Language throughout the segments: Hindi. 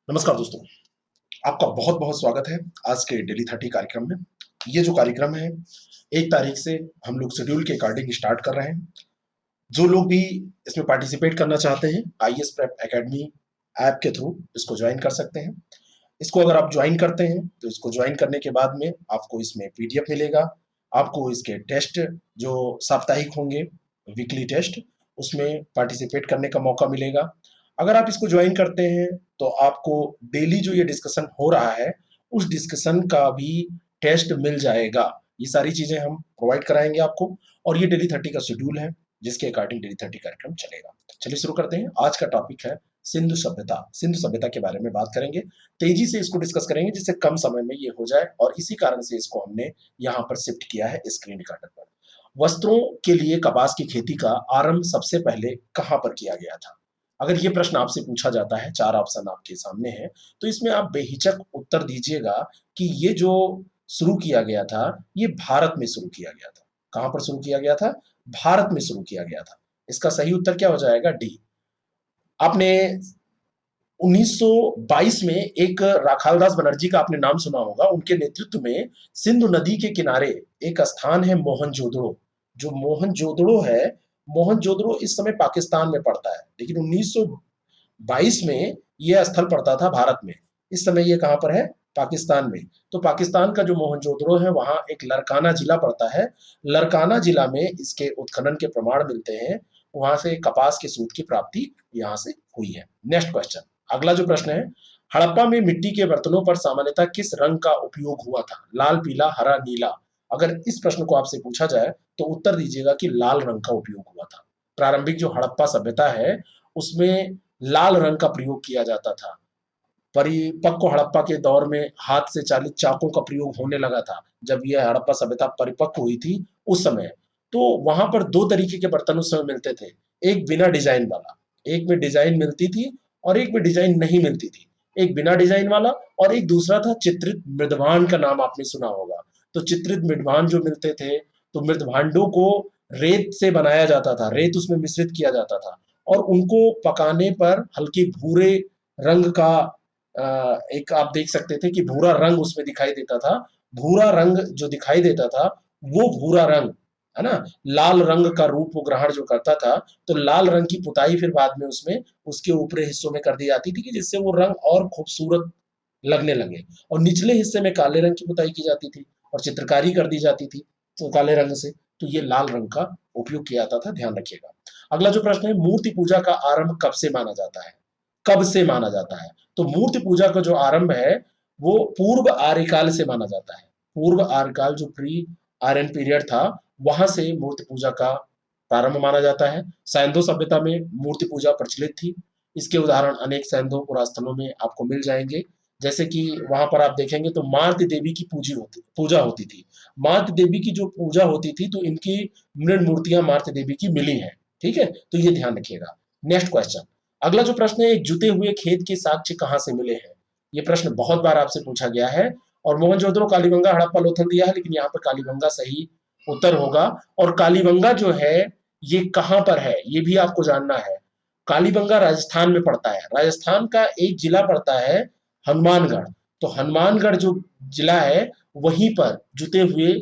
नमस्कार दोस्तों, आपका बहुत बहुत स्वागत है आज के डेली 30 कार्यक्रम में। ये जो कार्यक्रम है 1 तारीख से हम लोग शेड्यूल के अकॉर्डिंग स्टार्ट कर रहे हैं। जो लोग भी इसमें पार्टिसिपेट करना चाहते हैं आईएएस प्रेप एकेडमी ऐप के थ्रू इसको ज्वाइन कर सकते हैं। इसको अगर आप ज्वाइन करते हैं तो इसको ज्वाइन करने के बाद में आपको इसमें पीडीएफ मिलेगा। आपको इसके टेस्ट जो साप्ताहिक होंगे, वीकली टेस्ट, उसमें पार्टिसिपेट करने का मौका मिलेगा। अगर आप इसको ज्वाइन करते हैं तो आपको डेली जो ये डिस्कशन हो रहा है उस डिस्कशन का भी टेस्ट मिल जाएगा। ये सारी चीजें हम प्रोवाइड कराएंगे आपको, और ये डेली 30 का शेड्यूल है जिसके अकॉर्डिंग डेली 30 कार्यक्रम चलेगा। चलिए शुरू करते हैं। आज का टॉपिक है सिंधु सभ्यता। सिंधु सभ्यता के बारे में बात करेंगे, तेजी से इसको डिस्कस करेंगे जिससे कम समय में ये हो जाए, और इसी कारण से इसको हमने यहाँ पर शिफ्ट किया है स्क्रीन रिकॉर्डर पर। वस्त्रों के लिए कपास की खेती का आरंभ सबसे पहले कहाँ पर किया गया था? अगर ये प्रश्न आपसे पूछा जाता है, 4 ऑप्शन आपके सामने हैं, तो इसमें आप बेहिचक उत्तर दीजिएगा कि ये जो शुरू किया गया था, ये भारत में शुरू किया गया था। कहाँ पर शुरू किया गया था? भारत में शुरू किया गया था। इसका सही उत्तर क्या हो जाएगा? डी। आपने 1922 में एक राखालदास बनर्जी का आपने नाम सुना होगा। उनके नेतृत्व में सिंधु नदी के किनारे एक स्थान है मोहनजोदड़ो। जो मोहनजोदड़ो है, मोहनजोदड़ो इस समय पाकिस्तान में पड़ता है, लेकिन 1922 में यह स्थल पड़ता था भारत में। इस समय ये कहाँ पर है? पाकिस्तान में। तो पाकिस्तान का जो मोहनजोदड़ो है वहां एक लरकाना जिला पड़ता है। लरकाना जिला में इसके उत्खनन के प्रमाण मिलते हैं। वहां से कपास के सूत की प्राप्ति यहाँ से हुई है। नेक्स्ट क्वेश्चन, अगला जो प्रश्न है, हड़प्पा में मिट्टी के बर्तनों पर सामान्यतः किस रंग का उपयोग हुआ था? लाल, पीला, हरा, नीला। अगर इस प्रश्न को आपसे पूछा जाए तो उत्तर दीजिएगा कि लाल रंग का उपयोग हुआ था। प्रारंभिक जो हड़प्पा सभ्यता है उसमें लाल रंग का प्रयोग किया जाता था। परिपक्व हड़प्पा के दौर में हाथ से चालित चाकों का प्रयोग होने लगा था। जब यह हड़प्पा सभ्यता परिपक्व हुई थी उस समय, तो वहां पर दो तरीके के बर्तन उस समय मिलते थे। एक बिना डिजाइन वाला, एक में डिजाइन मिलती थी और एक में डिजाइन नहीं मिलती थी। एक बिना डिजाइन वाला और एक दूसरा था चित्रित मृदभांड। का नाम आपने सुना होगा। तो चित्रित मृदभांड जो मिलते थे, तो मृदभांडों को रेत से बनाया जाता था, रेत उसमें मिश्रित किया जाता था, और उनको पकाने पर हल्के भूरे रंग का एक आप देख सकते थे कि भूरा रंग उसमें दिखाई देता था। भूरा रंग जो दिखाई देता था वो भूरा रंग, है ना, लाल रंग का रूप वो ग्रहण जो करता था। तो लाल रंग की पुताई फिर बाद में उसमें उसके ऊपरी हिस्सों में कर दी जाती थी कि जिससे वो रंग और खूबसूरत लगने लगे। और निचले हिस्से में काले रंग की पुताई की जाती थी और चित्रकारी कर दी जाती थी तो काले रंग से। तो ये लाल रंग का उपयोग किया जाता था, ध्यान रखिएगा। अगला जो प्रश्न है, मूर्ति पूजा का आरंभ कब से माना जाता है? कब से माना जाता है? तो मूर्ति पूजा का जो आरंभ है वो पूर्व आर्यकाल से माना जाता है। पूर्व आर्यकाल जो प्री आर्यन पीरियड था, वहां से मूर्ति पूजा का प्रारंभ माना जाता है। सैंधो सभ्यता में मूर्ति पूजा प्रचलित थी। इसके उदाहरण अनेक सैंधो पुरास्थलों में आपको मिल जाएंगे। जैसे कि वहां पर आप देखेंगे तो मार्त देवी की पूजा होती थी। मार्त देवी की जो पूजा होती थी तो इनकी मृण मूर्तियां मार्त देवी की मिली हैं। ठीक है, तो ये ध्यान रखिएगा। नेक्स्ट क्वेश्चन, अगला जो प्रश्न है, एक जुते हुए खेत के साक्ष्य कहाँ से मिले हैं? ये प्रश्न बहुत बार आपसे पूछा गया है। और मोहनजोदड़ो, कालीबंगा, हड़प्पा, लोथल दिया है, लेकिन यहाँ पर कालीबंगा सही उत्तर होगा। और कालीबंगा जो है ये कहाँ पर है ये भी आपको जानना है। कालीबंगा राजस्थान में पड़ता है। राजस्थान का एक जिला पड़ता है हनुमानगढ़। तो हनुमानगढ़ जो जिला है वहीं पर जुते हुए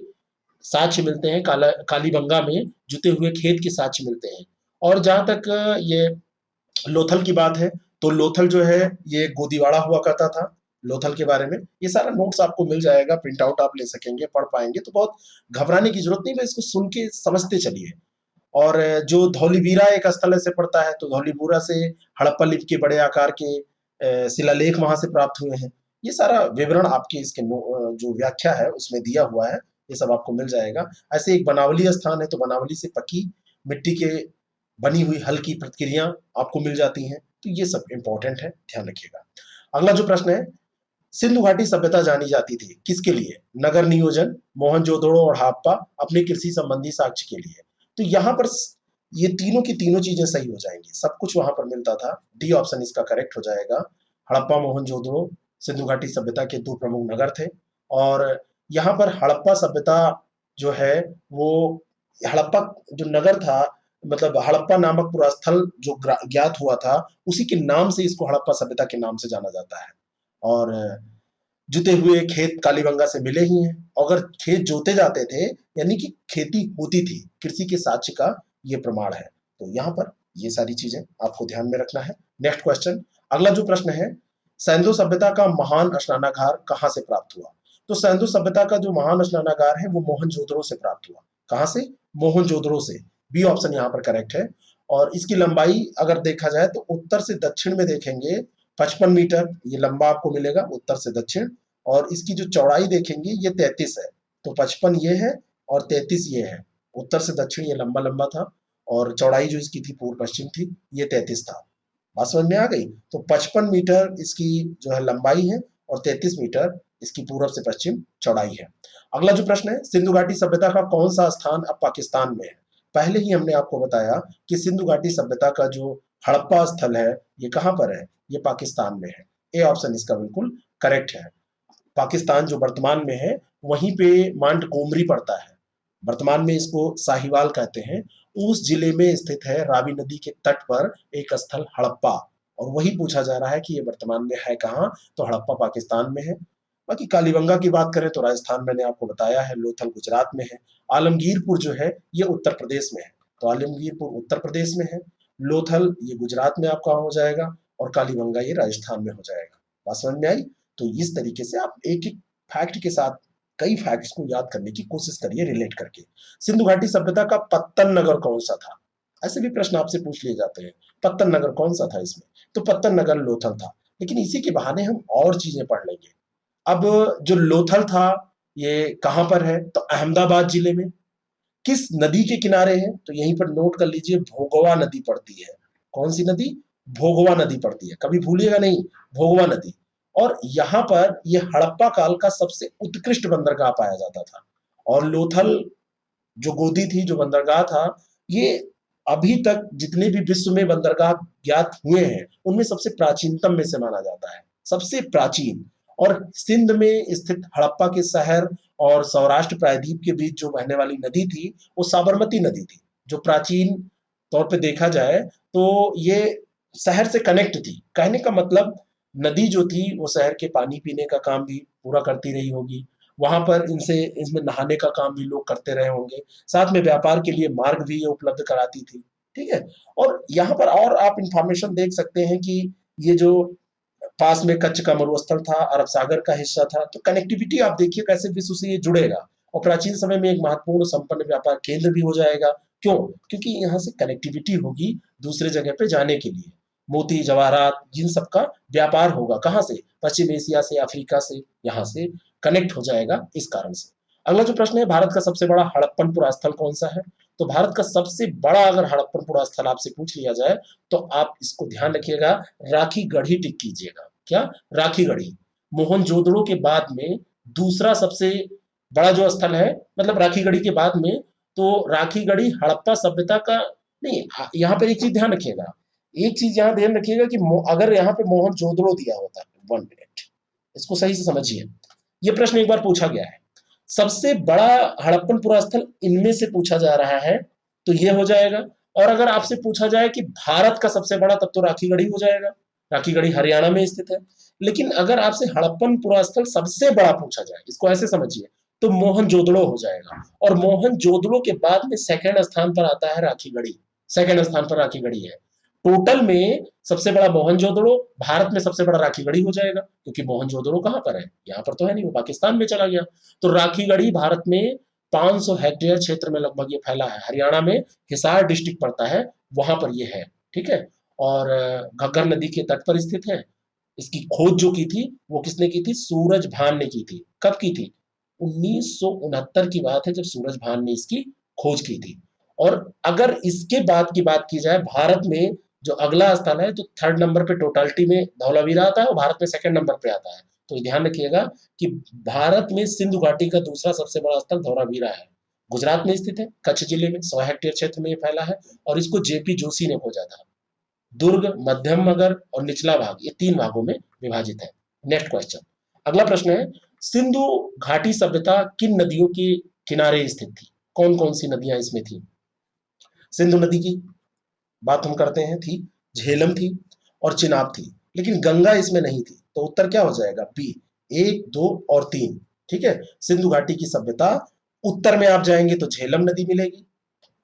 साक्ष्य मिलते हैं। कालीबंगा में जुते हुए खेत के साक्ष्य मिलते हैं। और जहां तक ये लोथल की बात है, तो लोथल जो है ये गोदीवाड़ा हुआ करता था। लोथल के बारे में ये सारा नोट्स आपको मिल जाएगा, प्रिंट आउट आप ले सकेंगे, पढ़ पाएंगे। तो बहुत घबराने की जरूरत नहीं है, इसको सुन के समझते चलिए। और जो धौलीवीरा एक स्थल से पड़ता है, तो धौलीवीरा से हड़प्पा लिपि के बड़े आकार के शिलालेख वहां से प्राप्त हुए हैं। ये सारा विवरण आपके इसके जो व्याख्या है उसमें दिया हुआ है, ये सब आपको मिल जाएगा। ऐसे एक बनावली स्थान है, तो बनावली से पकी मिट्टी के बनी हुई हल्की प्रतिक्रिया आपको मिल जाती हैं। तो ये सब इंपॉर्टेंट है, ध्यान रखिएगा। अगला जो प्रश्न है, सिंधु घाटी सभ्यता जानी जाती थी किसके लिए? नगर नियोजन, मोहनजोदड़ो और हड़प्पा, अपने कृषि संबंधी साक्ष्य के लिए। तो यहाँ पर ये तीनों की तीनों चीजें सही हो जाएंगी, सब कुछ वहां पर मिलता था। डी ऑप्शन इसका करेक्ट हो जाएगा। हड़प्पा, मोहनजोदड़ो सिंधु घाटी सभ्यता के दो प्रमुख नगर थे। और यहाँ पर हड़प्पा सभ्यता जो है वो, हड़प्पा जो नगर था मतलब हड़प्पा नामक पूरा स्थल जो ज्ञात हुआ था, उसी के नाम से इसको हड़प्पा सभ्यता के नाम से जाना जाता है। और जुते हुए खेत कालीबंगा से मिले ही हैं। अगर खेत जोते जाते थे यानी कि खेती होती थी, कृषि के साक्ष्य का ये प्रमाण है। तो यहाँ पर ये सारी चीजें आपको ध्यान में रखना है। नेक्स्ट क्वेश्चन, अगला जो प्रश्न है, सैंधो सभ्यता का महान स्नानागार कहाँ से प्राप्त हुआ? तो सैंधो सभ्यता का जो महान स्नानागार है वो मोहनजोदड़ो से प्राप्त हुआ। कहाँ से? मोहनजोदड़ो से। बी ऑप्शन यहाँ पर करेक्ट है। और इसकी लंबाई अगर देखा जाए तो उत्तर से दक्षिण में देखेंगे 55 मीटर ये लंबा आपको मिलेगा उत्तर से दक्षिण। और इसकी जो चौड़ाई देखेंगे ये 33 है। तो 55 ये है और 33 ये है। उत्तर से दक्षिण ये लंबा लंबा था और चौड़ाई जो इसकी थी पूर्व पश्चिम थी, ये 33 था। बात समझ में आ गई? तो 55 मीटर इसकी जो है लंबाई है और 33 मीटर इसकी पूर्व से पश्चिम चौड़ाई है। अगला जो प्रश्न है, सिंधु घाटी सभ्यता का कौन सा स्थान अब पाकिस्तान में है? पहले ही हमने आपको बताया कि सिंधु घाटी सभ्यता का जो हड़प्पा स्थल है ये कहाँ पर है? ये पाकिस्तान में है। ए ऑप्शन इसका बिल्कुल करेक्ट है। पाकिस्तान जो वर्तमान में है वहीं पे मांड गोमरी पड़ता है। वर्तमान में इसको साहिवाल कहते हैं। उस जिले में स्थित है, रावी नदी के तट पर एक स्थल हड़प्पा। और वही पूछा जा रहा है कि ये वर्तमान में है कहाँ? तो हड़प्पा पाकिस्तान में है। बाकी कालीबंगा की बात करें तो राजस्थान मैंने आपको बताया है, लोथल गुजरात में है। आलमगीरपुर जो है ये उत्तर प्रदेश में है। तो आलमगीरपुर उत्तर प्रदेश में है, लोथल ये गुजरात में आपका हो जाएगा और कालीबंगा ये राजस्थान में हो जाएगा। बात समझ में आई? तो इस तरीके से आप एक एक फैक्ट के साथ कई फैक्ट्स को याद करने की कोशिश करिए रिलेट करके। सिंधु घाटी सभ्यता का पत्तन नगर कौन सा था? ऐसे भी प्रश्न आपसे पूछ लिए जाते हैं। पत्तन नगर कौन सा था इसमें? तो पत्तन नगर लोथल था। लेकिन इसी के बहाने हम और चीजें पढ़ लेंगे। अब जो लोथल था ये कहां पर है? तो अहमदाबाद जिले में। किस नदी के किनारे है? तो यहीं पर नोट कर लीजिए, भोगवा नदी पड़ती है। कौन सी नदी? भोगवा नदी पड़ती है, कभी भूलिएगा नहीं, भोगवा नदी। और यहाँ पर ये हड़प्पा काल का सबसे उत्कृष्ट बंदरगाह पाया जाता था। और लोथल जो गोदी थी, जो बंदरगाह था, ये अभी तक जितने भी विश्व में बंदरगाह ज्ञात हुए हैं उनमें सबसे प्राचीनतम में से माना जाता है, सबसे प्राचीन। और सिंध में स्थित हड़प्पा के शहर और सौराष्ट्र प्रायद्वीप के बीच जो बहने वाली नदी थी वो साबरमती नदी थी, जो प्राचीन तौर पे देखा जाए तो ये शहर से कनेक्ट थी। कहने का मतलब नदी जो थी वो शहर के पानी पीने का काम भी पूरा करती रही होगी। वहां पर इनसे इसमें नहाने का काम भी लोग करते रहे होंगे। साथ में व्यापार के लिए मार्ग भी ये उपलब्ध कराती थी। ठीक है। और यहाँ पर और आप इंफॉर्मेशन देख सकते हैं कि ये जो पास में कच्छ का मरुस्थल था, अरब सागर का हिस्सा था। तो कनेक्टिविटी आप देखिए कैसे विश्व से ये जुड़ेगा। और प्राचीन समय में एक महत्वपूर्ण संपन्न व्यापार केंद्र भी हो जाएगा। क्यों? क्योंकि यहाँ से कनेक्टिविटी होगी दूसरे जगह पे जाने के लिए। मोती जवाहरात जिन सब का व्यापार होगा कहाँ से? पश्चिम एशिया से, अफ्रीका से, यहाँ से कनेक्ट हो जाएगा इस कारण से। अगला जो प्रश्न है, भारत का सबसे बड़ा हड़प्पन पुरा स्थल कौन सा है? तो भारत का सबसे बड़ा अगर हड़प्पन पुरा स्थल आपसे पूछ लिया जाए तो आप इसको ध्यान रखिएगा, राखी गढ़ी टिक कीजिएगा। क्या? राखी गढ़ी। मोहनजोदड़ो के बाद में दूसरा सबसे बड़ा जो स्थल है, मतलब राखी गढ़ी के बाद में, तो राखी गढ़ी हड़प्पा सभ्यता का नहीं। यहाँ पर एक चीज ध्यान रखिएगा, एक चीज यहाँ ध्यान रखिएगा कि अगर यहाँ पे मोहनजोदड़ो दिया होता, 1 मिनट, इसको सही से समझिए। ये प्रश्न एक बार पूछा गया है, सबसे बड़ा हड़प्पन पुरा स्थल इनमें से पूछा जा रहा है, तो ये हो जाएगा। और अगर आपसे पूछा जाए कि भारत का सबसे बड़ा, तब तो राखी गढ़ी हो जाएगा। राखी गढ़ी हरियाणा में स्थित है। लेकिन अगर आपसे हड़प्पन पुरा स्थल सबसे बड़ा पूछा जाए, इसको ऐसे समझिए, तो मोहनजोदड़ो हो जाएगा। और मोहनजोदड़ो के बाद में सेकंड स्थान पर आता है राखी गढ़ी। सेकंड स्थान पर राखी गढ़ी है। टोटल में सबसे बड़ा मोहनजोदड़ो, भारत में सबसे बड़ा राखी गढ़ी हो जाएगा, क्योंकि मोहनजोदड़ो कहाँ पर है? यहाँ पर तो है नहीं, वो पाकिस्तान में चला गया। तो राखी गढ़ी भारत में 500 हेक्टेयर क्षेत्र में लगभग ये फैला है। हरियाणा में हिसार डिस्ट्रिक्ट पड़ता है, वहां पर ये है। ठीक है। और घग्गर नदी के तट पर स्थित है। इसकी खोज जो की थी वो किसने की थी? सूरज भान ने की थी। कब की थी? 1969 की बात है, जब सूरज भान ने इसकी खोज की थी। और अगर इसके बाद की बात की जाए, भारत में जो अगला स्थल है, तो थर्ड नंबर पे टोटलिटी में धौलावीरा आता है और भारत में सेकंड नंबर पे आता है। तो ध्यान रखिएगा कि भारत में सिंधु घाटी का दूसरा सबसे बड़ा स्थल धौलावीरा है। गुजरात में स्थित है, कच्छ जिले में 100 हेक्टेयर क्षेत्र में ये फैला है। और इसको जेपी जोशी ने खोजा था। दुर्ग, मध्यम नगर और निचला भाग, ये 3 भागों में विभाजित है। नेक्स्ट क्वेश्चन, अगला प्रश्न है, सिंधु घाटी सभ्यता किन नदियों के किनारे स्थित थी? कौन कौन सी नदियां इसमें थी? सिंधु नदी की बात हम करते हैं, थी, झेलम थी और चिनाब थी, लेकिन गंगा इसमें नहीं थी। तो उत्तर क्या हो जाएगा? बी, 1, 2 और 3। ठीक है, सिंधु घाटी की सभ्यता, उत्तर में आप जाएंगे तो झेलम नदी मिलेगी,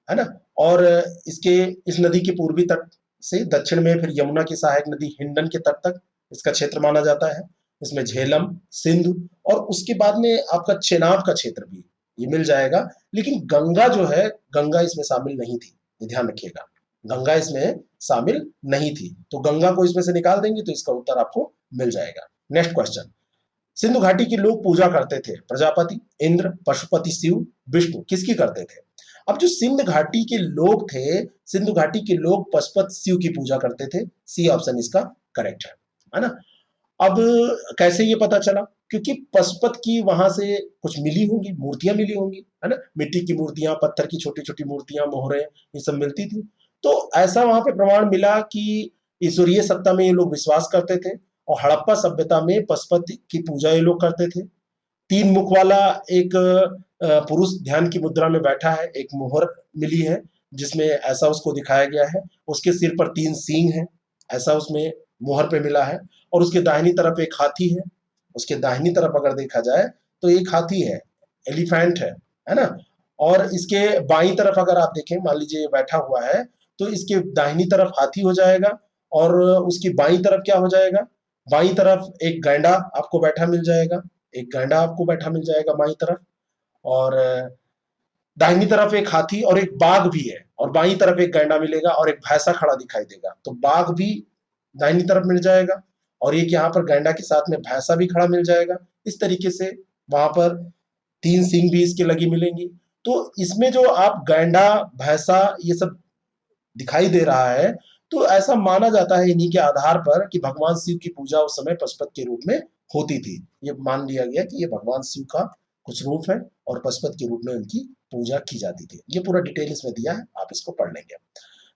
है ना, और इसके इस नदी के पूर्वी तट से दक्षिण में फिर यमुना की सहायक नदी हिंडन के तट तक इसका क्षेत्र माना जाता है। इसमें झेलम, सिंधु और उसके बाद में आपका चेनाब का क्षेत्र भी ये मिल जाएगा। लेकिन गंगा जो है, गंगा इसमें शामिल नहीं थी, ये ध्यान रखिएगा, गंगा इसमें शामिल नहीं थी। तो गंगा को इसमें से निकाल देंगे तो इसका उत्तर आपको मिल जाएगा। नेक्स्ट क्वेश्चन, सिंधु घाटी के लोग पूजा करते थे प्रजापति, इंद्र, पशुपति शिव, विष्णु, किसकी करते थे? अब जो सिंधु घाटी के लोग थे, सिंधु घाटी के लोग पशुपति शिव की पूजा करते थे। सी ऑप्शन इसका करेक्ट है ना। अब कैसे ये पता चला? क्योंकि पशुपत की वहां से कुछ मिली होंगी, मूर्तियां मिली होंगी, है ना, मिट्टी की मूर्तियां, पत्थर की छोटी छोटी मूर्तियां, मोहरें, ये सब मिलती थी। तो ऐसा वहां पे प्रमाण मिला कि ईश्वरीय सत्ता में ये लोग विश्वास करते थे। और हड़प्पा सभ्यता में पशुपत की पूजा ये लोग करते थे। 3 मुख वाला एक पुरुष ध्यान की मुद्रा में बैठा है, एक मोहर मिली है जिसमें ऐसा उसको दिखाया गया है। उसके सिर पर 3 सींग हैं, ऐसा उसमें मोहर पे मिला है। और उसके दाहिनी तरफ एक हाथी है। उसके दाहिनी तरफ अगर देखा जाए तो एक हाथी है, एलिफेंट है ना। और इसके बाईं तरफ अगर आप देखें, मान लीजिए ये बैठा हुआ है, तो इसके दाहिनी तरफ हाथी हो जाएगा और उसकी बाईं तरफ क्या हो जाएगा? बाईं तरफ एक गैंडा आपको बैठा मिल जाएगा, एक गैंडा आपको बैठा मिल जाएगा बाईं तरफ। और दाहिनी तरफ एक हाथी और एक बाघ भी है, और बाईं तरफ एक गैंडा मिलेगा और एक भैंसा खड़ा दिखाई देगा। तो बाघ भी दाहिनी तरफ मिल जाएगा और एक यहाँ पर गैंडा के साथ में भैंसा भी खड़ा मिल जाएगा। इस तरीके से वहां पर 3 सींग भी इसके लगी मिलेंगी। तो इसमें जो आप गैंडा, भैंसा ये सब दिखाई दे रहा है, तो ऐसा माना जाता है इन्हीं के आधार पर कि भगवान शिव की पूजा उस समय पशुपत के रूप में होती थी। ये मान लिया गया कि ये भगवान शिव का कुछ रूप है और पशुपत के रूप में उनकी पूजा की जाती थी। ये पूरा डिटेल इसमें दिया है, आप इसको पढ़ लेंगे।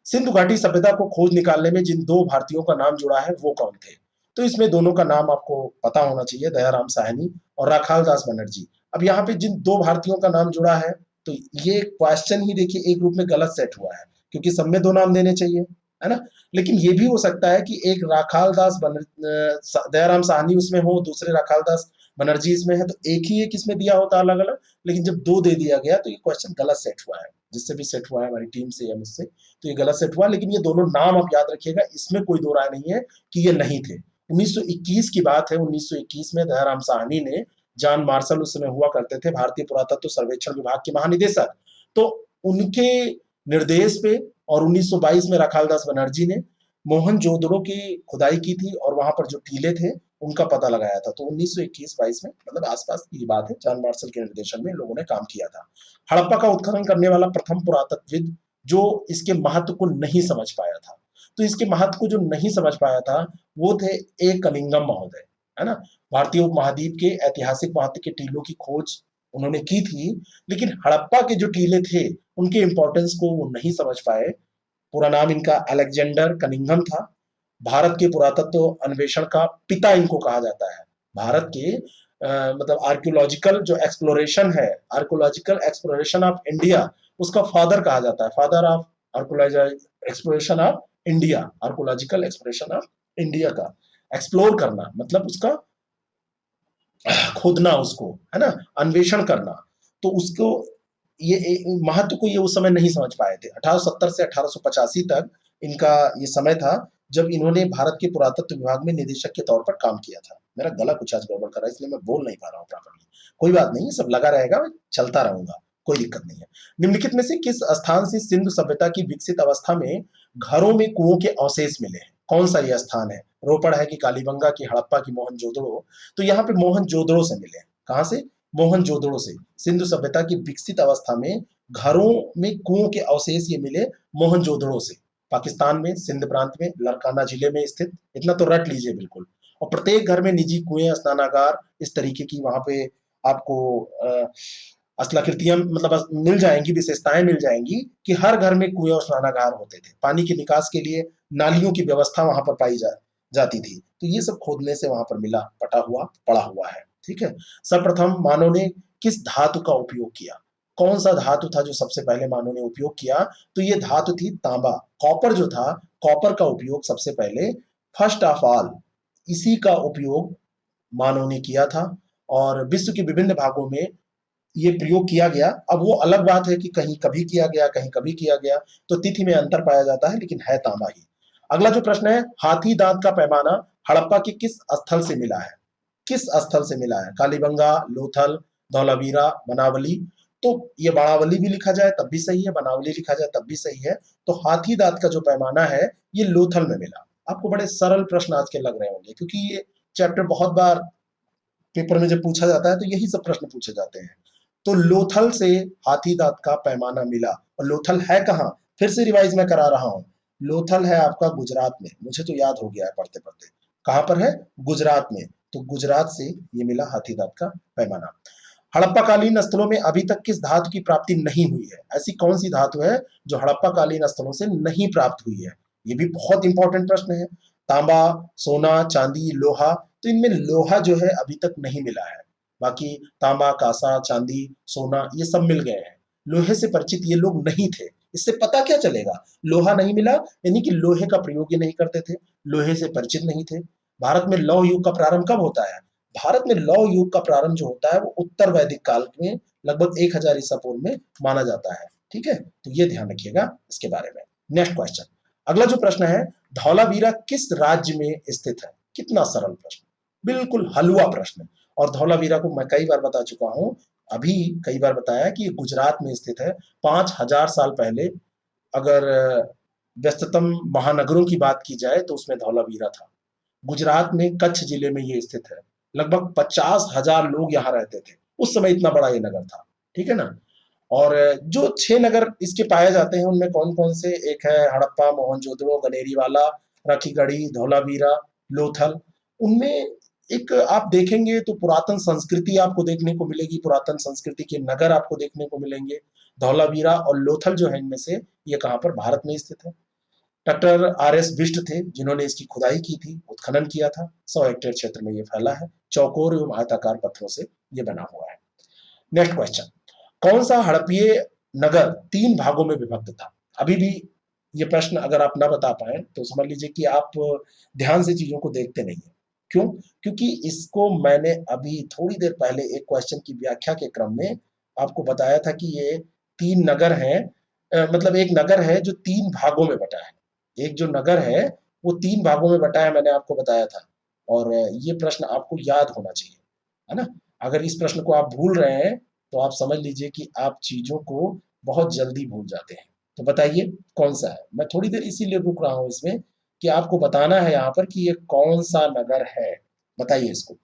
सिंधु घाटी सभ्यता को खोज निकालने में जिन 2 भारतीयों का नाम जुड़ा है वो कौन थे? तो इसमें दोनों का नाम आपको पता होना चाहिए, दयाराम साहनी और राखाल दास बनर्जी। अब यहाँ पे जिन 2 भारतीयों का नाम जुड़ा है, तो ये क्वेश्चन ही देखिए एक रूप में गलत सेट हुआ है, क्योंकि सब में 2 नाम देने चाहिए, है ना। लेकिन ये भी हो सकता है कि एक राखाल दास दयाराम साहनी उसमें हो, दूसरे राखाल दास बनर्जी इसमें है, तो एक ही एक इसमें दिया होता अलग अलग। लेकिन जब 2 दे दिया गया तो ये क्वेश्चन गलत सेट हुआ है, जिससे भी सेट हुआ है हमारी टीम से या मुझसे, तो ये गलत सेट हुआ। लेकिन ये दोनों नाम आप याद रखिएगा, इसमें कोई दो राय नहीं है कि ये नहीं थे। 1921 की बात है, 1921 में दयाराम साहनी ने, जॉन मार्शल उस समय हुआ करते थे भारतीय पुरातत्व सर्वेक्षण विभाग के महानिदेशक, तो उनके निर्देश पे और 1922 में राखालदास बनर्जी ने मोहनजोदड़ो की खुदाई की थी और वहां पर जो टीले थे उनका पता लगाया था। तो 1921-22 में, मतलब आसपास की बात है, जॉन मार्शल के निर्देशन में लोगों ने काम किया था। हड़प्पा का उत्खनन करने वाला प्रथम पुरातत्वविद जो इसके महत्व को नहीं समझ पाया था, तो इसके महत्व को जो नहीं समझ पाया था वो थे ए कनिंगम महोदय, है ना। भारतीय उपमहाद्वीप के ऐतिहासिक महत्व के टीलों की खोज उन्होंने की थी, लेकिन हड़प्पा के जो टीले थे उनके इंपॉर्टेंस को वो नहीं समझ पाए। पूरा नाम इनका अलेक्जेंडर कनिंघम था। भारत के पुरातत्व अन्वेषण का पिता इनको कहा जाता है। भारत के मतलब आर्कियोलॉजिकल जो एक्सप्लोरेशन है, आर्कियोलॉजिकल एक्सप्लोरेशन ऑफ इंडिया, उसका फादर कहा जाता है, father of exploration of India. Archaeological exploration of India का एक्सप्लोर करना मतलब उसका खोदना, उसको, है ना, अन्वेषण करना। तो उसको ये महत्व को ये उस समय नहीं समझ पाए थे। 1870 से 1885 तक इनका ये समय था जब इन्होंने भारत के पुरातत्व विभाग में निदेशक के तौर पर काम किया था। मेरा गला कुछ आज गड़बड़ कर रहा है इसलिए मैं बोल नहीं पा रहा हूँ प्रॉपर्ली। कोई बात नहीं, सब लगा रहेगा, मैं चलता रहूंगा, कोई दिक्कत नहीं है। निम्नलिखित में से किस स्थान से सिंधु सभ्यता की विकसित अवस्था में घरों में कुओं के अवशेष मिले हैं? कौन सा यह स्थान है? रोपड़ है कि कालीबंगा की, हड़प्पा की, मोहनजोदड़ो? तो यहाँ पे मोहनजोदड़ो से मिले हैं। कहां से? मोहनजोदड़ो से। सिंधु सभ्यता की विकसित अवस्था में घरों में कुओं के अवशेष ये मिले मोहनजोदड़ो से। पाकिस्तान में सिंध प्रांत में लड़काना जिले में स्थित, इतना तो रट लीजिए बिल्कुल। और प्रत्येक घर में निजी कुएं, स्नानागार, इस तरीके की वहां पे आपको असलाकृतियां मतलब मिल जाएंगी, विशेषताएं मिल जाएंगी कि हर घर में कुएं और स्नानागार होते थे। पानी के निकास के लिए नालियों की व्यवस्था वहां पर पाई जाती थी। तो ये सब खोदने से वहां पर मिला, पटा हुआ, पड़ा हुआ है। ठीक है। सर्वप्रथम मानव ने किस धातु का उपयोग किया? कौन सा धातु था जो सबसे पहले मानव ने उपयोग किया? तो ये धातु थी तांबा। कॉपर जो था, कॉपर का उपयोग सबसे पहले फर्स्ट ऑफ ऑल इसी का उपयोग मानव ने किया था और विश्व के विभिन्न भागों में ये प्रयोग किया गया। अब वो अलग बात है कि कहीं कभी किया गया, कहीं कभी किया गया, तो तिथि में अंतर पाया जाता है, लेकिन है तांबा ही। अगला जो प्रश्न है, हाथी दांत का पैमाना हड़प्पा के किस स्थल से मिला है? किस स्थल से मिला है? कालीबंगा, लोथल, धौलावीरा, बनावली। तो ये बाणावली भी लिखा जाए तब भी सही है, बनावली लिखा जाए तब भी सही है। तो हाथी दांत का जो पैमाना है ये लोथल में मिला। आपको बड़े सरल प्रश्न आज के लग रहे होंगे, क्योंकि ये चैप्टर बहुत बार पेपर में जब पूछा जाता है तो यही सब प्रश्न पूछे जाते हैं। तो लोथल से हाथी दांत का पैमाना मिला। और लोथल है कहाँ? फिर से रिवाइज मैं करा रहा हूं। लोथल है आपका गुजरात में, मुझे तो याद हो गया है पढ़ते पढ़ते। कहां पर है? गुजरात में। तो गुजरात से ये मिला हाथी दांत का पैमाना। हड़प्पा कालीन स्थलों में अभी तक किस धातु की प्राप्ति नहीं हुई है? ऐसी कौन सी धातु है जो हड़प्पा कालीन स्थलों से नहीं प्राप्त हुई है? ये भी बहुत इंपॉर्टेंट प्रश्न है। तांबा, सोना, चांदी, लोहा। तो इनमें लोहा जो है अभी तक नहीं मिला है। बाकी तांबा, कांसा, चांदी, सोना ये सब मिल गए हैं। लोहे से परिचित ये लोग नहीं थे। इससे पता क्या चलेगा? लोहा नहीं मिला यानी कि लोहे का प्रयोग ये नहीं करते थे, लोहे से परिचित नहीं थे। भारत में लौह युग का प्रारंभ कब होता है? भारत में लौह युग का प्रारंभ जो होता है वो उत्तर वैदिक काल में लगभग 1000 ईसा पूर्व में माना जाता है। ठीक है, तो ये ध्यान रखिएगा इसके बारे में। नेक्स्ट क्वेश्चन, अगला जो प्रश्न है, धौलावीरा किस राज्य में स्थित है? कितना सरल प्रश्न, बिल्कुल हलवा प्रश्न। और धौलावीरा को मैं कई बार बता चुका हूं, अभी कई बार बताया कि ये गुजरात में स्थित है। 5000 साल पहले अगर व्यस्ततम महानगरों की बात की जाए तो उसमें धौलावीरा था। गुजरात में कच्छ जिले में ये स्थित है। लगभग 50,000 लोग यहाँ रहते थे उस समय, इतना बड़ा ये नगर था। ठीक है ना? और जो 6 नगर इसके पाए जाते हैं उनमें कौन कौन से? एक है हड़प्पा, मोहनजोदड़ो, गनेरीवाला, राखीगढ़ी, धौलावीरा, लोथल। उनमें एक आप देखेंगे तो पुरातन संस्कृति आपको देखने को मिलेगी, पुरातन संस्कृति के नगर आपको देखने को मिलेंगे। धौलावीरा और लोथल जो है इनमें से ये कहाँ पर? भारत में स्थित है। Doctor R S. बिष्ट थे जिन्होंने इसकी खुदाई की थी, उत्खनन किया था। 100 हेक्टेयर क्षेत्र में ये फैला है। चौकोर एवं आयताकार पत्थरों से ये बना हुआ है। नेक्स्ट क्वेश्चन, कौन सा हड़प्पीय नगर 3 भागों में विभक्त था? अभी भी ये प्रश्न अगर आप ना बता पाए तो समझ लीजिए कि आप ध्यान से चीजों को देखते नहीं है। क्यों? क्योंकि इसको मैंने अभी थोड़ी देर पहले एक क्वेश्चन की व्याख्या के क्रम में आपको बताया था कि ये 3 नगर हैं। मतलब एक नगर है जो 3 भागों में बटा है। एक जो नगर है वो 3 भागों में बटा है, मैंने आपको बताया था। और ये प्रश्न आपको याद होना चाहिए, है ना? अगर इस प्रश्न को आप भूल रहे हैं तो आप समझ लीजिए कि आप चीजों को बहुत जल्दी भूल जाते हैं। तो बताइए कौन सा है? मैं थोड़ी देर इसीलिए रुक रहा हूं इसमें कि आपको बताना है यहाँ पर कि ये कौन सा नगर है। बताइए इसको।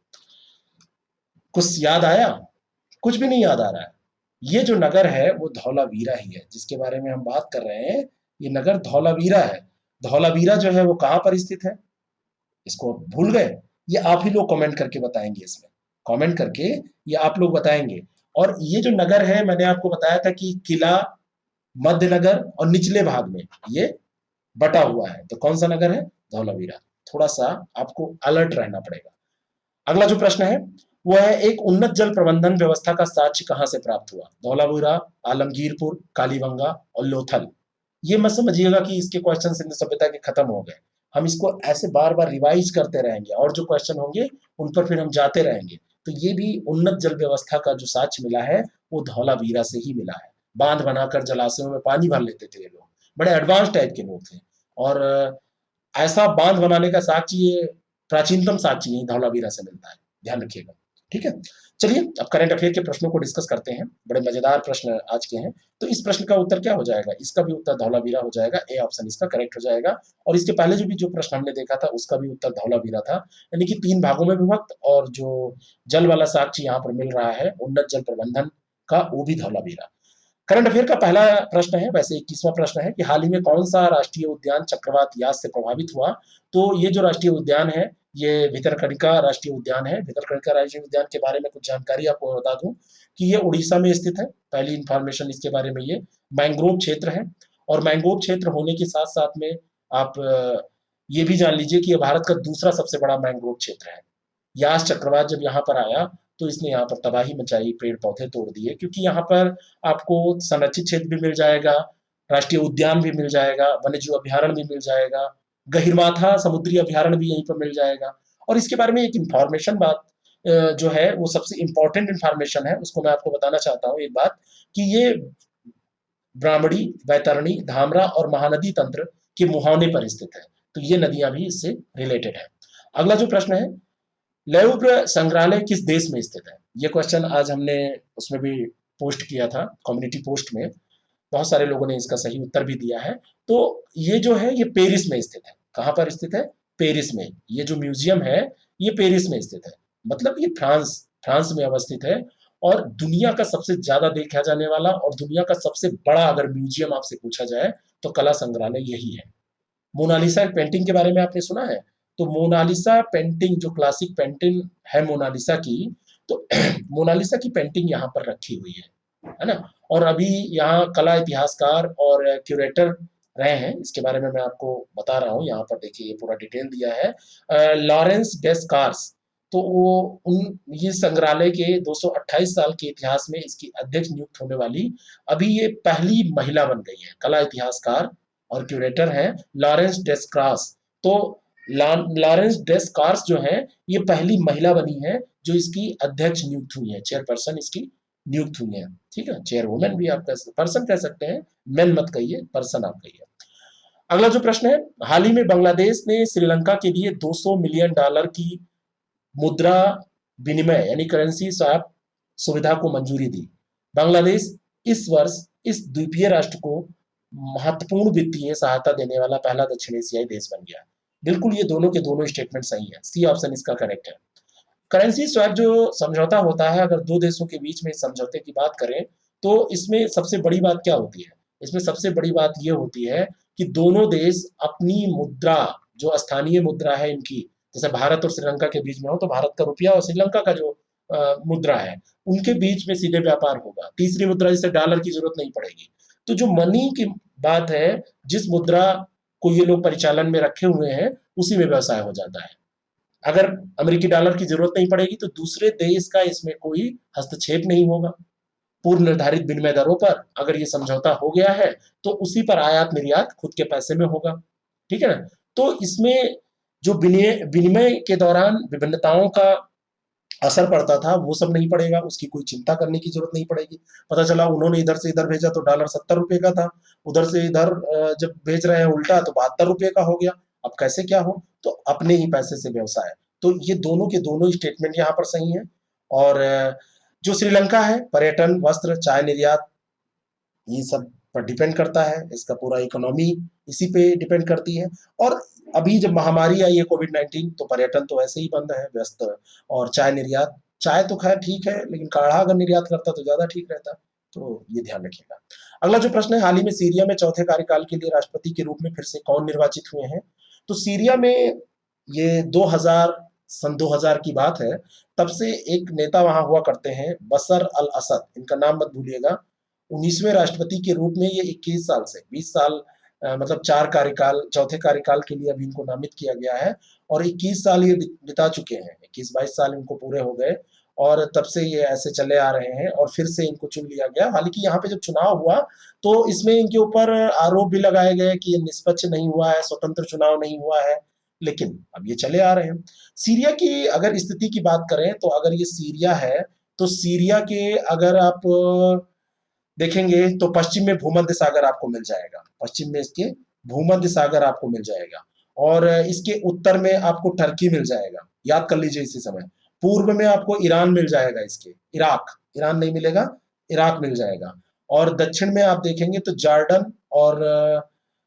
कुछ याद आया? कुछ भी नहीं याद आ रहा है। ये जो नगर है वो धौलावीरा ही है जिसके बारे में हम बात कर रहे हैं। ये नगर धौलावीरा है। धौलावीरा जो है वो कहाँ पर स्थित है? इसको आप भूल गए? ये आप ही लोग कमेंट करके बताएंगे इसमें। कमेंट करके ये आप लोग बताएंगे। और ये जो नगर है मैंने आपको बताया था कि किला, मध्यनगर और निचले भाग में ये बटा हुआ है। तो कौन सा नगर है? धौलावीरा। थोड़ा सा आपको अलर्ट रहना पड़ेगा। अगला जो प्रश्न है वो है, एक उन्नत जल प्रबंधन व्यवस्था का साक्ष्य कहां से प्राप्त हुआ? धौलावीरा, आलमगीरपुर, कालीबंगा और लोथल। ये मत समझिएगा कि इसके क्वेश्चन सिंधु सभ्यता के खत्म हो गए। हम इसको ऐसे बार बार रिवाइज करते रहेंगे और जो क्वेश्चन होंगे उन पर फिर हम जाते रहेंगे। तो ये भी उन्नत जल व्यवस्था का जो साक्ष्य मिला है वो धौलावीरा से ही मिला है। बांध बनाकर जलाशयों में पानी भर लेते थे ये लोग, बड़े एडवांस टाइप के लोग थे। और ऐसा बांध बनाने का साक्ष्य, ये प्राचीनतम साक्ष्य यही धौलावीरा से मिलता है। ध्यान रखिएगा। ठीक है, चलिए अब करंट अफेयर के प्रश्नों को डिस्कस करते हैं। बड़े मजेदार प्रश्न आज के हैं। तो इस प्रश्न का उत्तर क्या हो जाएगा? इसका भी उत्तर धौलावीरा हो जाएगा। ए ऑप्शन इसका करेक्ट हो जाएगा। और इसके पहले जो प्रश्न हमने देखा था उसका भी उत्तर धौलावीरा था। यानी कि 3 भागों में विभक्त, और जो जल वाला साक्ष्य यहाँ पर मिल रहा है उन्नत जल प्रबंधन का, वो भी धौलावीरा। करंट अफेयर का पहला प्रश्न है, वैसे 21वां प्रश्न है कि हाल ही में कौन सा राष्ट्रीय उद्यान चक्रवात यास से प्रभावित हुआ? तो ये जो राष्ट्रीय उद्यान है ये भितरकनिका राष्ट्रीय उद्यान है। भितरकनिका राष्ट्रीय उद्यान के बारे में कुछ जानकारी आपको बता दूं कि ये उड़ीसा में स्थित है। पहली इंफॉर्मेशन इसके बारे में, ये मैंग्रोव क्षेत्र है। और मैंग्रोव क्षेत्र होने के साथ साथ में आप ये भी जान लीजिए कि ये भारत का दूसरा सबसे बड़ा मैंग्रोव क्षेत्र है। यास चक्रवात जब यहाँ पर आया तो इसने यहाँ पर तबाही मचाई, पेड़ पौधे तोड़ दिए, क्योंकि यहाँ पर आपको संरक्षित क्षेत्र भी मिल जाएगा, राष्ट्रीय उद्यान भी मिल जाएगा, वन्यजीव अभयारण्य भी मिल जाएगा, गहिरमाथा समुद्री अभयारण्य भी यहीं पर मिल जाएगा। और इसके बारे में एक इंफॉर्मेशन बात जो है वो सबसे इंपॉर्टेंट इंफॉर्मेशन है, उसको मैं आपको बताना चाहता हूँ एक बात, कि ये ब्राह्मणी, वैतरणी, धामरा और महानदी तंत्र के मुहाने पर स्थित है। तो ये नदियां भी इससे रिलेटेड है। अगला जो प्रश्न है, लेउब्र संग्रहालय किस देश में स्थित है? ये क्वेश्चन आज हमने उसमें भी पोस्ट किया था, कम्युनिटी पोस्ट में। बहुत सारे लोगों ने इसका सही उत्तर भी दिया है। तो ये जो है ये पेरिस में स्थित है। कहाँ पर स्थित है? पेरिस में। ये जो म्यूजियम है ये पेरिस में स्थित है, मतलब ये फ्रांस फ्रांस में अवस्थित है। और दुनिया का सबसे ज्यादा देखा जाने वाला और दुनिया का सबसे बड़ा अगर म्यूजियम आपसे पूछा जाए तो कला संग्रहालय यही है। मोनालिसा पेंटिंग के बारे में आपने सुना है? तो मोनालिसा पेंटिंग जो क्लासिक पेंटिंग है मोनालिसा की, तो मोनालिसा की पेंटिंग यहाँ पर रखी हुई है ना? और अभी यहाँ कला इतिहासकार और क्यूरेटर रहे हैं, इसके बारे में मैं आपको बता रहा हूँ। यहाँ पर देखिए ये पूरा डिटेल दिया है, लॉरेंस डेस्कार्स। तो वो उन ये संग्रहालय के 228 साल के इतिहास में इसकी अध्यक्ष नियुक्त होने वाली अभी ये पहली महिला बन गई है। कला इतिहासकार और क्यूरेटर हैं लॉरेंस डेस्कार्स। तो लॉरेंस डेस्कार्स जो है ये पहली महिला बनी है जो इसकी अध्यक्ष नियुक्त हुई है, चेयरपर्सन इसकी नियुक्त हुई है। ठीक है, चेयरवुमेन भी आप पर्सन कह सकते हैं, मैन मत कहिए, पर्सन आप कहिए। अगला जो प्रश्न है, हाल ही में बांग्लादेश ने श्रीलंका के लिए 200 मिलियन डॉलर की मुद्रा विनिमय यानी करेंसी स्वैप सुविधा को मंजूरी दी। बांग्लादेश इस वर्ष इस द्वीपीय राष्ट्र को महत्वपूर्ण वित्तीय सहायता देने वाला पहला दक्षिण एशियाई देश बन गया। बिल्कुल ये दोनों के दोनों स्टेटमेंट सही है, सी ऑप्शन इसका करेक्ट है। करेंसी स्वैप जो समझौता होता है, अगर दो देशों के बीच में समझौते की बात करें तो इसमें सबसे बड़ी बात क्या होती है? इसमें सबसे बड़ी बात ये होती है कि दोनों देश अपनी मुद्रा, जो स्थानीय मुद्रा है इनकी, जैसे भारत और श्रीलंका के बीच में हो तो भारत का रुपया और श्रीलंका का जो मुद्रा है उनके बीच में सीधे व्यापार होगा। तीसरी मुद्रा जैसे डॉलर की जरूरत नहीं पड़ेगी। तो जो मनी की बात है, जिस मुद्रा को ये लोग परिचालन में रखे हुए हैं उसी में व्यवसाय हो जाता है। अगर अमेरिकी डॉलर की जरूरत नहीं पड़ेगी तो दूसरे देश का इसमें कोई हस्तक्षेप नहीं होगा। पूर्व निर्धारित विनिमय दरों पर अगर ये समझौता हो गया है तो उसी पर आयात निर्यात खुद के पैसे में होगा। ठीक है ना? तो इसमें जो विनिमय के दौरान विभिन्नताओं का असर पड़ता था वो सब नहीं पड़ेगा, उसकी कोई चिंता करने की जरूरत नहीं पड़ेगी। पता चला उन्होंने इधर से इधर भेजा तो डॉलर 70 रुपए का था, उधर से इधर जब भेज रहे हैं उल्टा तो 72 रुपए का हो गया। अब कैसे क्या हो? तो अपने ही पैसे से व्यवसाय। तो ये दोनों के दोनों स्टेटमेंट यहाँ पर सही है। और जो श्रीलंका है, पर्यटन, वस्त्र, चाय निर्यात, ये सब पर डिपेंड करता है, इसका पूरा इकोनॉमी इसी पे डिपेंड करती है। और अभी जब महामारी आई है कोविड-19 तो पर्यटन तो ऐसे ही बंद है, व्यस्त। और चाय निर्यात, चाय तो खैर ठीक है लेकिन काढ़ा अगर निर्यात करता तो ज्यादा ठीक रहता। तो ये ध्यान रखिएगा। अगला जो प्रश्न है, हाल ही में सीरिया में चौथे कार्यकाल के लिए राष्ट्रपति के रूप में फिर से कौन निर्वाचित हुए हैं? तो सीरिया में ये 2000 सन 2000 की बात है, तब से एक नेता वहां हुआ करते हैं, बशर अल असद, इनका नाम मत भूलिएगा। 19वें राष्ट्रपति के रूप में ये 21 साल से 20 साल मतलब चार कार्यकाल, चौथे कार्यकाल के लिए अभी इनको नामित किया गया है। और 21 साल ये बिता चुके हैं, 21-22 साल इनको पूरे हो गए। और तब से ये ऐसे चले आ रहे हैं और फिर से इनको चुन लिया गया। हालांकि यहाँ पे जब चुनाव हुआ तो इसमें इनके ऊपर आरोप भी लगाए गए कि ये निष्पक्ष नहीं हुआ है, स्वतंत्र चुनाव नहीं हुआ है, लेकिन अब ये चले आ रहे हैं। सीरिया की अगर स्थिति की बात करें तो अगर ये सीरिया है तो सीरिया के अगर आप देखेंगे तो पश्चिम में भूमध्य सागर आपको मिल जाएगा, पश्चिम में इसके भूमध्य सागर आपको मिल जाएगा। और इसके उत्तर में आपको टर्की मिल जाएगा, याद कर लीजिए इसी समय। पूर्व में आपको ईरान मिल जाएगा, इसके इराक, ईरान नहीं मिलेगा, इराक मिल जाएगा। और दक्षिण में आप देखेंगे तो जॉर्डन और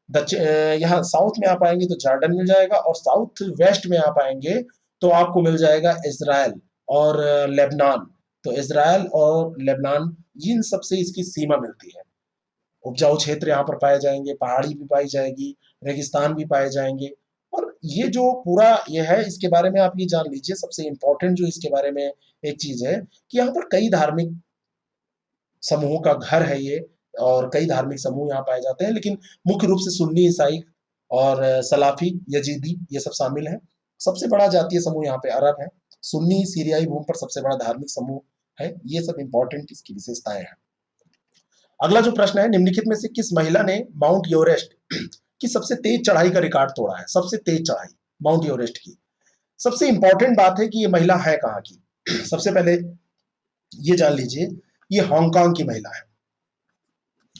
दक्षिण यहाँ साउथ में आप आएंगे तो जॉर्डन मिल जाएगा। और साउथ वेस्ट में आप आएंगे तो आपको मिल जाएगा इजराइल और लेबनान। तो इजराइल और लेबनान, इन सबसे इसकी सीमा मिलती है। उपजाऊ क्षेत्र यहाँ पर पाए जाएंगे, पहाड़ी भी पाई जाएगी, रेगिस्तान भी पाए जाएंगे। और ये जो पूरा ये है, इसके बारे में आप ये जान लीजिए, सबसे इंपॉर्टेंट जो इसके बारे में एक चीज है कि यहाँ पर कई धार्मिक समूहों का घर है ये, और कई धार्मिक समूह यहाँ पाए जाते हैं, लेकिन मुख्य रूप से सुन्नी ईसाई और सलाफी, यजीदी, ये सब शामिल हैं। सबसे बड़ा जातीय समूह यहाँ पे अरब है। सुन्नी सीरियाई भूमि पर सबसे बड़ा धार्मिक समूह है। ये सब इंपॉर्टेंट इसकी विशेषताएं हैं। अगला जो प्रश्न है, निम्नलिखित में से किस महिला ने माउंट एवरेस्ट की सबसे तेज चढ़ाई का रिकॉर्ड तोड़ा है? सबसे तेज चढ़ाई माउंट एवरेस्ट की। सबसे इंपॉर्टेंट बात है कि ये महिला है कहाँ की। सबसे पहले ये जान लीजिए, ये हांगकांग की महिला है।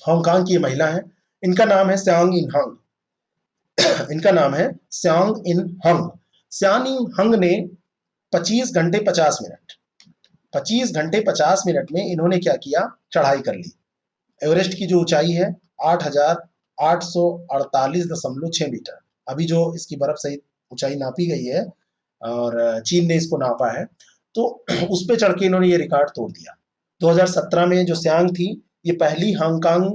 हांगकांग की महिला है, इनका नाम है स्यांग इन हंग। इनका नाम है स्यांग इन हंग। स्यांग इन हंग ने 25 घंटे 50 मिनट 25 घंटे 50 मिनट में इन्होंने क्या किया? चढ़ाई कर ली। एवरेस्ट की जो ऊंचाई है 8,848.6 मीटर। अभी जो इसकी बर्फ सहित ऊंचाई नापी गई है और चीन ने इसको नापा है, तो उस पे चढ़ के इन्होंने ये रिकॉर्ड तोड़ दिया। 2017 में जो स्यांग थी, ये पहली हांगकांग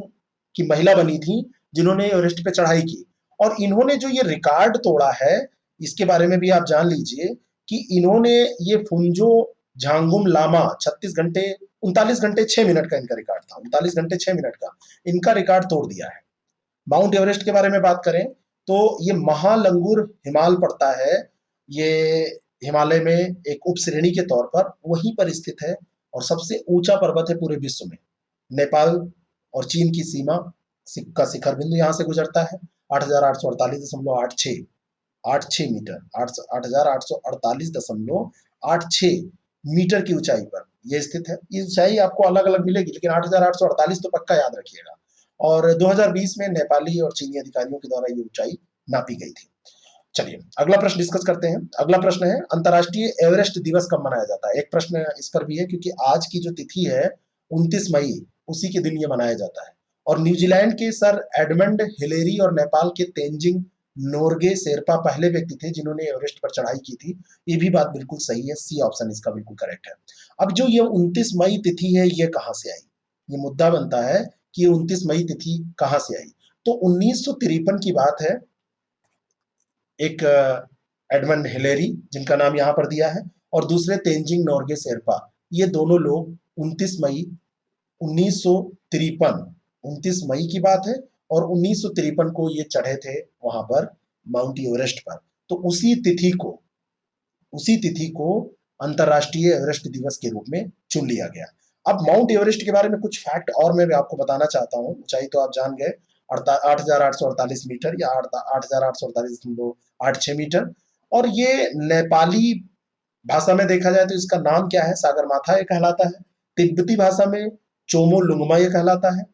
की महिला बनी थी जिन्होंने एवरेस्ट पे चढ़ाई की। और इन्होंने जो ये रिकॉर्ड तोड़ा है, इसके बारे में भी आप जान लीजिए कि इन्होंने ये फुंजो झांगुम लामा 36 घंटे 39 घंटे 6 मिनट का इनका रिकॉर्ड था। 39 घंटे 6 मिनट का इनका रिकॉर्ड तोड़ दिया है। माउंट एवरेस्ट के बारे में बात करें तो ये महालंगुर हिमाल पड़ता है। ये हिमालय में एक उप श्रेणी के तौर पर वहीं पर स्थित है और सबसे ऊंचा पर्वत है पूरे विश्व में। नेपाल और चीन की सीमा का शिखर बिंदु यहाँ से गुजरता है। 8,848.86 मीटर, 8,848.86 मीटर की ऊंचाई पर यह स्थित है। ये ऊंचाई आपको अलग अलग मिलेगी, लेकिन 8,848 तो पक्का याद रखिएगा। और 2020 में नेपाली और चीनी अधिकारियों के द्वारा ये ऊंचाई नापी गई थी। चलिए अगला प्रश्न डिस्कस करते हैं। अगला प्रश्न है, अंतर्राष्ट्रीय एवरेस्ट दिवस कब मनाया जाता है? एक प्रश्न इस पर भी है क्योंकि आज की जो तिथि है 29 मई, उसी के दिन ये मनाया जाता है। और न्यूजीलैंड के सर एडमंड हिलेरी और नेपाल के तेंजिंग नोर्गे शेरपा पहले व्यक्ति थे जिन्होंने एवरेस्ट पर चढ़ाई की थी। ये भी बात बिल्कुल सही है, सी ऑप्शन इसका बिल्कुल करेक्ट है। अब जो ये 29 मई तिथि है, ये कहां से आई? ये मुद्दा बनता है कि 29 मई तिथि कहां से आई। तो 1953 की बात है। एक एडमंड हिलेरी, जिनका नाम यहाँ पर दिया है, और दूसरे तेंजिंग नोर्गे शेरपा, ये दोनों लोग 29 मई 1953, 29 मई की बात है, और 1953 को ये चढ़े थे वहां पर माउंट एवरेस्ट पर। तो उसी तिथि को अंतर्राष्ट्रीय एवरेस्ट दिवस के रूप में चुन लिया गया। अब माउंट एवरेस्ट के बारे में कुछ फैक्ट और मैं भी आपको बताना चाहता हूँ। ऊंचाई तो आप जान गए, 8,848 मीटर या 8,848.86 मीटर। और ये नेपाली भाषा में देखा जाए तो इसका नाम क्या है? सागरमाथा ये कहलाता है। तिब्बती भाषा में चोमो लुंगमा ये कहलाता है।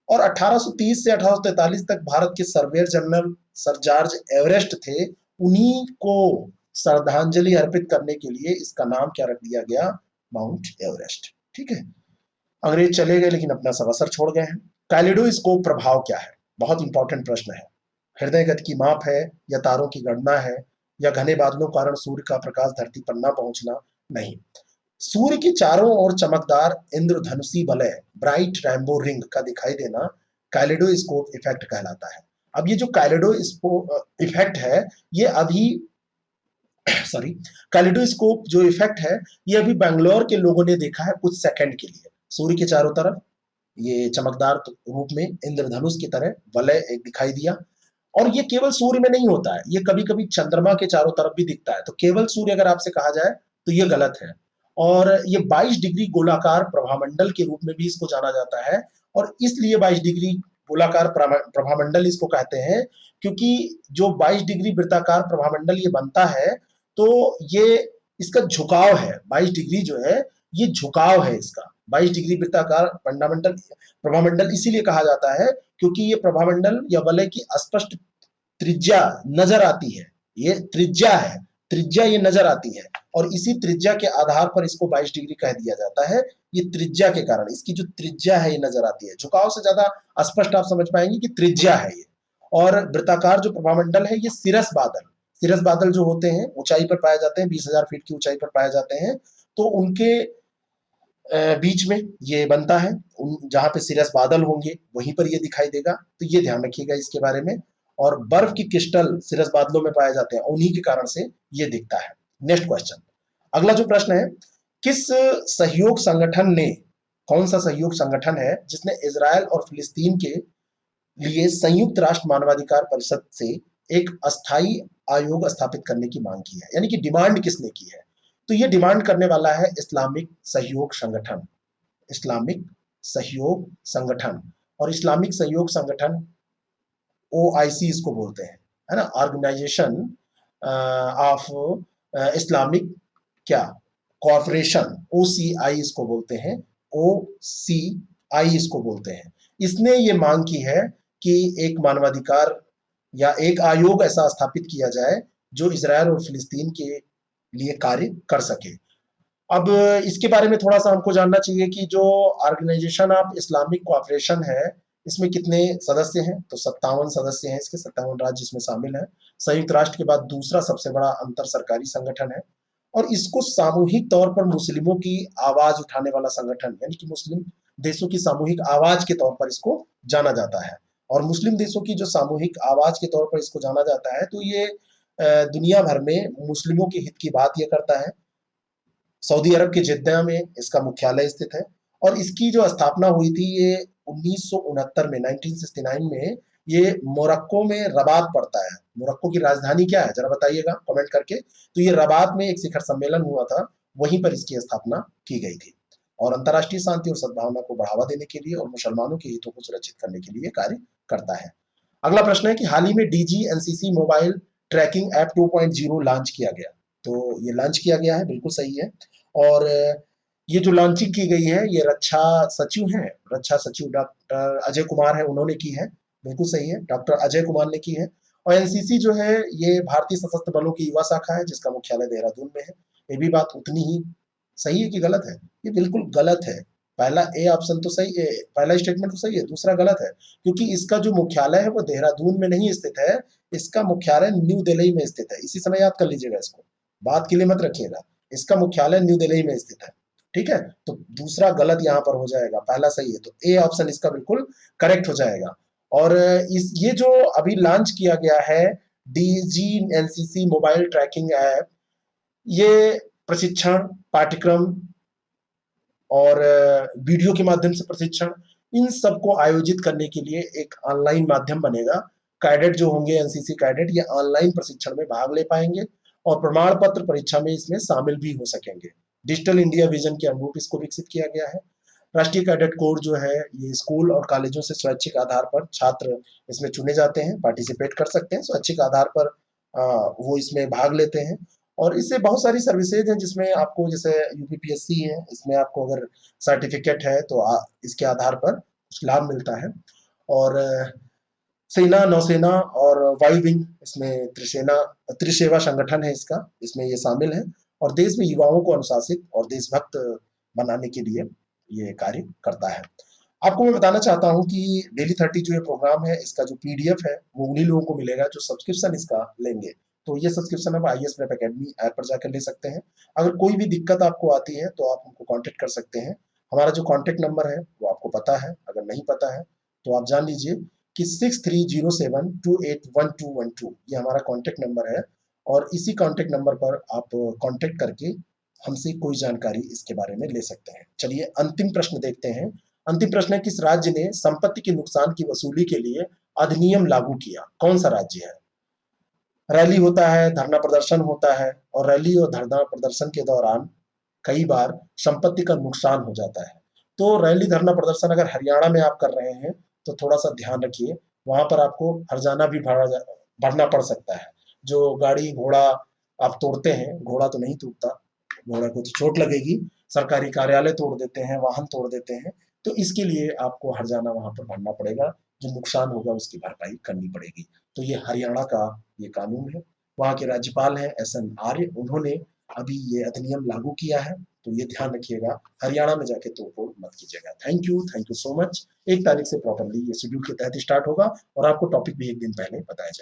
और 1830 से 1843 तक भारत के surveyor general sir George Everest थे, उन्हीं को श्रद्धांजलि अर्पित करने के लिए इसका नाम क्या रख दिया गया? Mount Everest. ठीक है, अंग्रेज चले गए लेकिन अपना सब असर छोड़ गए हैं। कैलिडोस्कोप प्रभाव क्या है? बहुत इंपॉर्टेंट प्रश्न है। हृदय गति की माप है, या तारों की गणना है, या घने बादलों के कारण सूर्य का प्रकाश धरती पर ना पहुंचना? नहीं, सूर्य के चारों ओर चमकदार इंद्रधनुषी वलय, ब्राइट रैम्बो रिंग का दिखाई देना कैलिडोस्कोप इफेक्ट कहलाता है। अब ये जो कैलिडोस्कोप इफेक्ट है, ये अभी सॉरी कैलिडोस्कोप जो इफेक्ट है, ये अभी बैंगलोर के लोगों ने देखा है कुछ सेकंड के लिए। सूर्य के चारों तरफ ये चमकदार रूप में इंद्रधनुष की तरह वलय एक दिखाई दिया। और ये केवल सूर्य में नहीं होता है, ये कभी कभी चंद्रमा के चारों तरफ भी दिखता है। तो केवल सूर्य अगर आपसे कहा जाए तो ये गलत है। और ये 22 डिग्री गोलाकार प्रभामंडल के रूप में भी इसको जाना जाता है। और इसलिए 22 डिग्री गोलाकार प्रभामंडल इसको कहते हैं, क्योंकि जो 22 डिग्री वृत्ताकार प्रभामंडल ये बनता है, तो ये इसका झुकाव है। 22 डिग्री जो है, ये झुकाव है इसका। 22 डिग्री वृत्ताकार फंडामेंटल प्रभामंडल इसीलिए कहा जाता है क्योंकि ये प्रभामंडल या वलय की स्पष्ट त्रिज्या नजर आती है। ये त्रिज्या है, त्रिज्या ये नजर आती है, और इसी त्रिज्या के आधार पर इसको 22 डिग्री कह दिया जाता है। ये त्रिज्या के कारण इसकी जो त्रिज्या है ये नजर आती है। झुकाव से ज्यादा स्पष्ट आप समझ पाएंगे कि त्रिज्या है ये। और वृत्ताकार जो प्रभामंडल है, ये सिरस बादल जो होते हैं ऊंचाई पर पाए जाते हैं, 20,000 फीट की ऊंचाई पर पाए जाते हैं। तो उनके बीच में ये बनता है, जहां पे सिरस बादल होंगे वहीं पर ये दिखाई देगा। तो ये ध्यान रखिएगा इसके बारे में। और बर्फ की क्रिस्टल सिरस बादलों में पाए जाते हैं, उन्हीं के कारण से ये दिखता है। नेक्स्ट क्वेश्चन, अगला जो प्रश्न है, किस सहयोग संगठन ने, कौन सा सहयोग संगठन है जिसने इजराइल और फिलिस्तीन के लिए संयुक्त राष्ट्र मानवाधिकार परिषद से एक अस्थायी आयोग स्थापित करने की मांग की है? यानी कि डिमांड किसने की है? तो ये डिमांड करने वाला है इस्लामिक सहयोग संगठन, इस्लामिक सहयोग संगठन। और इस्लामिक सहयोग संगठन ओआईसी इसको बोलते हैं, है ना, ऑर्गेनाइजेशन ऑफ इस्लामिक क्या कॉर्पोरेशन, ओसीआई इसको बोलते हैं, ओसीआई इसको बोलते हैं। इसने ये मांग की है कि एक मानवाधिकार या एक आयोग ऐसा स्थापित किया जाए जो इजरायल और फिलिस्तीन के लिए कार्य कर सके। अब इसके बारे में थोड़ा सा हमको जानना चाहिए कि जो ऑर्गेनाइजेशन ऑफ इस्लामिक कोऑपरेशन है, इसमें कितने सदस्य हैं? तो 57 सदस्य हैं, इसके 57 राज्य इसमें शामिल हैं। संयुक्त राष्ट्र के बाद दूसरा सबसे बड़ा अंतर सरकारी संगठन है, और इसको सामूहिक तौर पर मुस्लिमों की आवाज उठाने वाला संगठन, यानी कि मुस्लिम देशों की सामूहिक आवाज के तौर पर इसको जाना जाता है। और मुस्लिम देशों की जो सामूहिक आवाज के तौर पर इसको जाना जाता है, तो ये दुनिया भर में मुस्लिमों के हित की बात ये करता है। सऊदी अरब के जिद्दा में इसका मुख्यालय स्थित है, और इसकी जो स्थापना हुई थी ये 1969 में, 1969 में ये मोरक्को में रबात पड़ता है। मोरक्को की राजधानी क्या है जरा बताइएगा कमेंट करके। तो ये रबात में एक शिखर सम्मेलन हुआ था, वहीं पर इसकी स्थापना की गई थी, और अंतर्राष्ट्रीय शांति और सद्भावना को बढ़ावा देने के लिए और मुसलमानों के हितों को सुरक्षित करने के लिए कार्य करता है। अगला प्रश्न है कि हाल ही में DGNCC mobile tracking app 2.0 launch किया गया। तो ये लॉन्च किया गया है, बिल्कुल सही है। और ये जो लॉन्चिंग की गई है ये रक्षा सचिव डॉक्टर अजय कुमार है, उन्होंने की है, बिल्कुल सही है, डॉक्टर अजय कुमार ने की है। और एनसीसी जो है ये भारतीय सशस्त्र बलों की युवा शाखा है, जिसका मुख्यालय देहरादून में है। ये भी बात उतनी ही सही है कि गलत है? ये बिल्कुल गलत है। पहला ए ऑप्शन तो सही है, पहला स्टेटमेंट तो सही है, दूसरा गलत है, क्योंकि इसका जो मुख्यालय है वो देहरादून में नहीं स्थित है, इसका मुख्यालय न्यू दिल्ली में स्थित है। इसी समय याद कर लीजिएगा इसको, बात के लिए मत रखिएगा। इसका मुख्यालय न्यू दिल्ली में स्थित है, ठीक है। तो दूसरा गलत यहाँ पर हो जाएगा, पहला सही है, तो ए ऑप्शन इसका बिल्कुल करेक्ट हो जाएगा। और इस ये जो अभी लॉन्च किया गया है डीजीएनसीसी मोबाइल ट्रैकिंग ऐप, ये प्रशिक्षण पाठ्यक्रम और वीडियो के माध्यम से प्रशिक्षण, इन सबको आयोजित करने के लिए एक ऑनलाइन माध्यम बनेगा। कैडेट जो होंगे, एनसीसी कैडेट, ये ऑनलाइन प्रशिक्षण में भाग ले पाएंगे और प्रमाण पत्र परीक्षा में इसमें शामिल भी हो सकेंगे। डिजिटल इंडिया विजन के अनुरूप इसको विकसित किया गया है। राष्ट्रीय कैडेट कोर जो है ये स्कूल और कॉलेजों से स्वैच्छिक आधार पर छात्र इसमें चुने जाते हैं, पार्टिसिपेट कर सकते हैं स्वैच्छिक आधार पर, वो इसमें भाग लेते हैं। और इससे बहुत सारी सर्विसेज हैं जिसमें आपको, जैसे यूपीपीएससी है, इसमें आपको अगर सर्टिफिकेट है तो इसके आधार पर कुछ लाभ मिलता है। और सेना, नौसेना और वायु विंग, इसमें त्रिसेवा संगठन है इसका, इसमें ये शामिल है, और देश में युवाओं को अनुशासित और देशभक्त बनाने के लिए ये कार्य करता है। आपको मैं बताना चाहता हूं कि डेली 30 जो ये प्रोग्राम है, इसका जो पीडीएफ है वो उन्हीं लोगों को मिलेगा जो सब्सक्रिप्शन इसका लेंगे। तो ये सब्सक्रिप्शन आप आईएएस प्रेप एकेडमी ऐप पर जाकर ले सकते हैं। अगर कोई भी दिक्कत आपको आती है तो आप हमको कांटेक्ट कर सकते हैं। हमारा जो कांटेक्ट नंबर है वो आपको पता है, अगर नहीं पता है तो आप जान लीजिए कि 6307281212 ये हमारा कांटेक्ट नंबर है, और इसी कांटेक्ट नंबर पर आप कांटेक्ट करके हमसे कोई जानकारी इसके बारे में ले सकते हैं। चलिए अंतिम प्रश्न देखते हैं। अंतिम प्रश्न है, किस राज्य ने संपत्ति के नुकसान की वसूली के लिए अधिनियम लागू किया? कौन सा राज्य है? रैली होता है, धरना प्रदर्शन होता है, और रैली और धरना प्रदर्शन के दौरान कई बार संपत्ति का नुकसान हो जाता है। तो रैली धरना प्रदर्शन अगर हरियाणा में आप कर रहे हैं तो थोड़ा सा ध्यान रखिए, वहां पर आपको हर्जाना भी भरना पड़ सकता है। जो गाड़ी घोड़ा आप तोड़ते हैं, घोड़ा तो नहीं टूटता, घोड़ा को तो चोट लगेगी, सरकारी कार्यालय तोड़ देते हैं, वाहन तोड़ देते हैं, तो इसके लिए आपको हर्जाना वहां पर भरना पड़ेगा, जो नुकसान होगा उसकी भरपाई करनी पड़ेगी। तो ये हरियाणा का ये कानून है। वहाँ के राज्यपाल हैं एसएन आर्य, उन्होंने अभी ये अधिनियम लागू किया है, तो ये ध्यान रखिएगा, हरियाणा में जाके तोड़-फोड़ मत कीजिएगा। Thank you so much. 1 तारीख से प्रॉपरली ये शेड्यूल के तहत स्टार्ट होगा, और आपको टॉपिक भी 1 दिन पहले बताया जाएगा।